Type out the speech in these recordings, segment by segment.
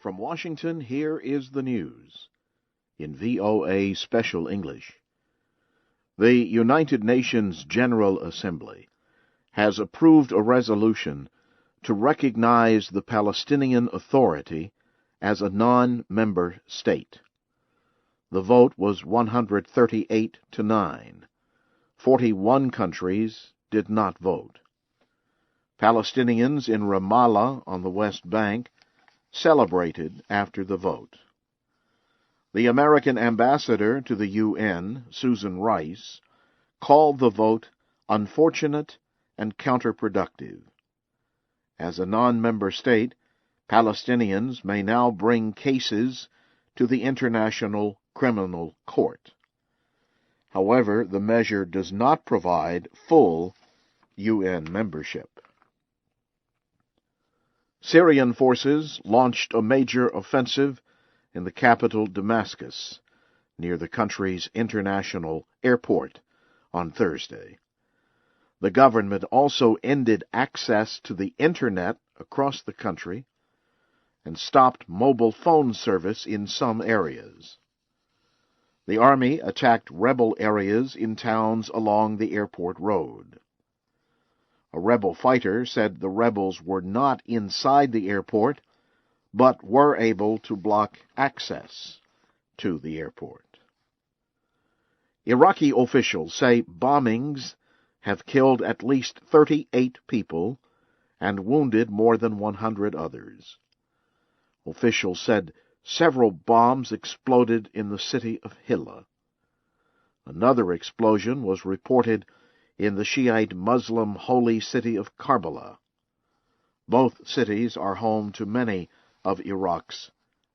From Washington, here is the news in VOA Special English. The United Nations General Assembly has approved a resolution to recognize the Palestinian Authority as a non-member state. The vote was 138 to 9. 41 countries did not vote. Palestinians in Ramallah on the West Bank celebrated after the vote. The American ambassador to the UN, Susan Rice, called the vote unfortunate and counterproductive. As a non-member state, Palestinians may now bring cases to the International Criminal Court. However, the measure does not provide full UN membership. Syrian forces launched a major offensive in the capital Damascus, near the country's international airport, on Thursday. The government also ended access to the Internet across the country and stopped mobile phone service in some areas. The army attacked rebel areas in towns along the airport road. A rebel fighter said the rebels were not inside the airport, but were able to block access to the airport. Iraqi officials say bombings have killed at least 38 people and wounded more than 100 others. Officials said several bombs exploded in the city of Hilla. Another explosion was reported in the Shiite Muslim holy city of Karbala. Both cities are home to many of Iraq's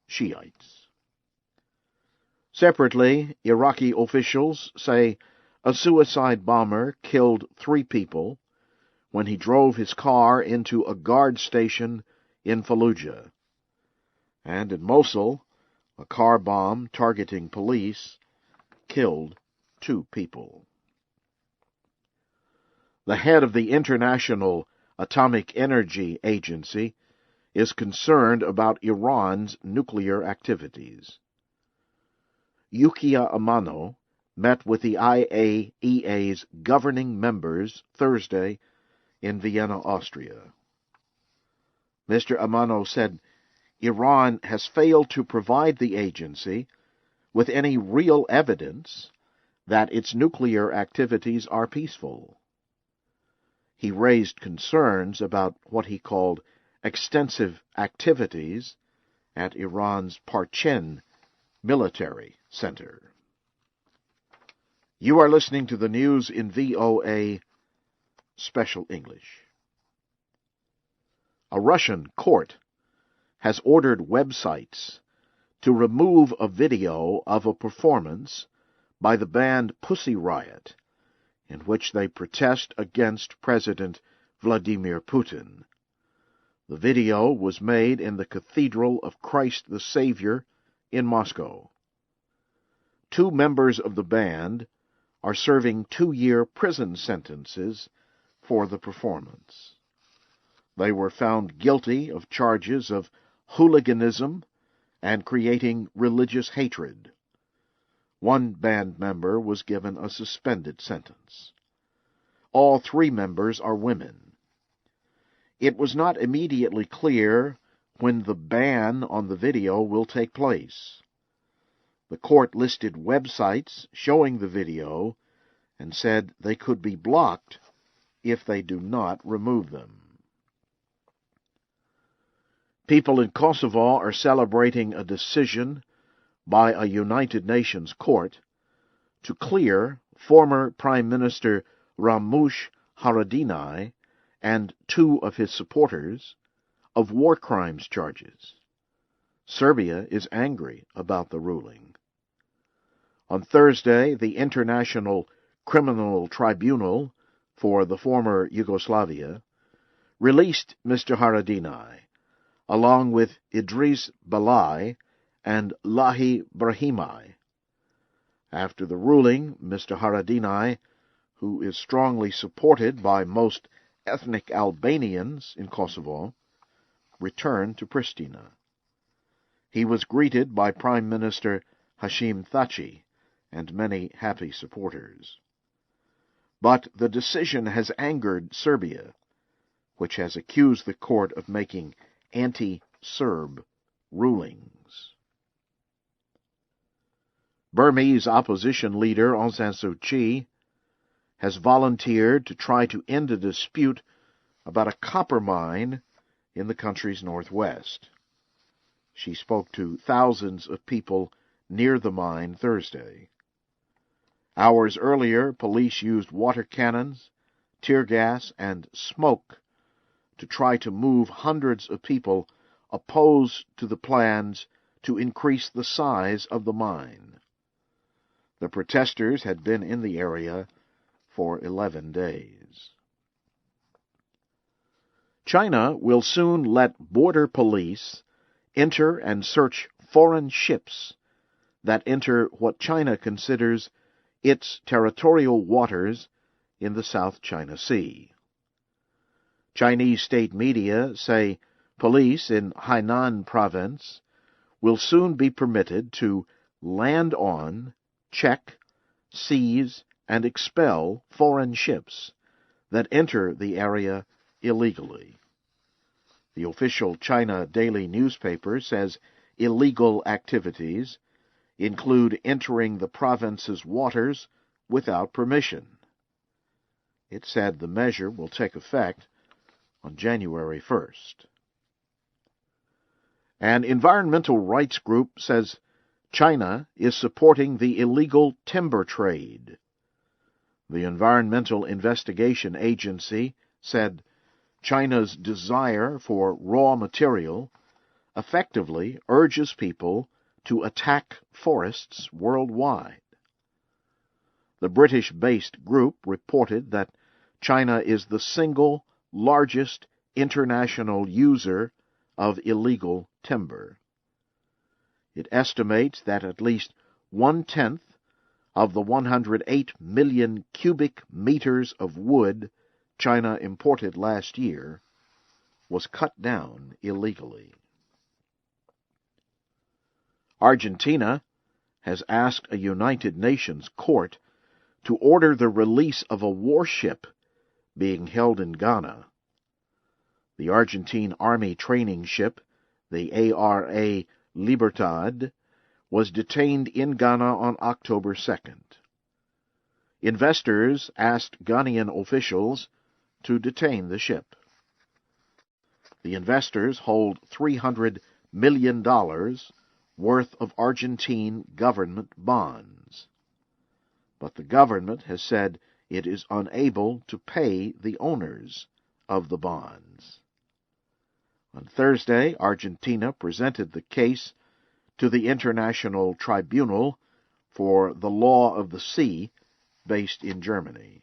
Shiites. Separately, Iraqi officials say a suicide bomber killed 3 people when he drove his car into a guard station in Fallujah. And in Mosul, a car bomb targeting police killed 2 people. The head of the International Atomic Energy Agency is concerned about Iran's nuclear activities. Yukiya Amano met with the IAEA's governing members Thursday in Vienna, Austria. Mr. Amano said Iran has failed to provide the agency with any real evidence that its nuclear activities are peaceful. He raised concerns about what he called extensive activities at Iran's Parchin military center. You are listening to the news in VOA Special English. A Russian court has ordered websites to remove a video of a performance by the band Pussy Riot, in which they protest against President Vladimir Putin. The video was made in the Cathedral of Christ the Savior in Moscow. 2 members of the band are serving 2-year prison sentences for the performance. They were found guilty of charges of hooliganism and creating religious hatred. 1 band member was given a suspended sentence. All 3 members are women. It was not immediately clear when the ban on the video will take place. The court listed websites showing the video and said they could be blocked if they do not remove them. People in Kosovo are celebrating a decision by a United Nations court to clear former Prime Minister Ramush Haradinaj and 2 of his supporters of war crimes charges. Serbia is angry about the ruling. On Thursday, the International Criminal Tribunal for the former Yugoslavia released Mr. Haradinaj, along with Idris Balai and Lahi Brahimaj. After the ruling, Mr. Haradinaj, who is strongly supported by most ethnic Albanians in Kosovo, returned to Pristina. He was greeted by Prime Minister Hashim Thachi and many happy supporters. But the decision has angered Serbia, which has accused the court of making anti-Serb rulings. Burmese opposition leader Aung San Suu Kyi has volunteered to try to end a dispute about a copper mine in the country's northwest. She spoke to thousands of people near the mine Thursday. Hours earlier, police used water cannons, tear gas, and smoke to try to move hundreds of people opposed to the plans to increase the size of the mine. The protesters had been in the area for 11 days. China will soon let border police enter and search foreign ships that enter what China considers its territorial waters in the South China Sea. Chinese state media say police in Hainan province will soon be permitted to land on, check, seize, and expel foreign ships that enter the area illegally. The official China daily newspaper says illegal activities include entering the province's waters without permission. It said the measure will take effect on January 1st. An environmental rights group says China is supporting the illegal timber trade. The Environmental Investigation Agency said China's desire for raw material effectively urges people to attack forests worldwide. The British-based group reported that China is the single largest international user of illegal timber. It estimates that at least 1/10 of the 108 million cubic meters of wood China imported last year was cut down illegally. Argentina has asked a United Nations court to order the release of a warship being held in Ghana. The Argentine Army training ship, the ARA Libertad, was detained in Ghana on October 2nd. Investors asked Ghanaian officials to detain the ship. The investors hold $300 million worth of Argentine government bonds. But the government has said it is unable to pay the owners of the bonds. On Thursday, Argentina presented the case to the International Tribunal for the Law of the Sea, based in Germany.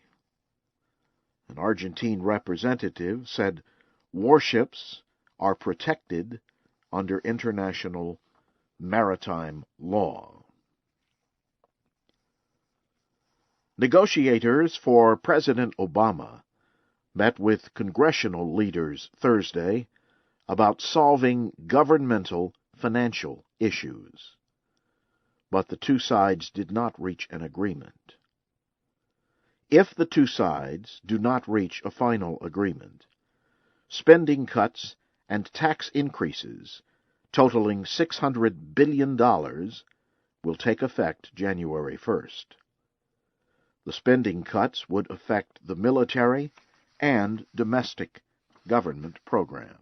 An Argentine representative said warships are protected under international maritime law. Negotiators for President Obama met with congressional leaders Thursday about solving governmental financial issues. But the two sides did not reach an agreement. If the two sides do not reach a final agreement, spending cuts and tax increases totaling $600 billion will take effect January 1st. The spending cuts would affect the military and domestic government programs.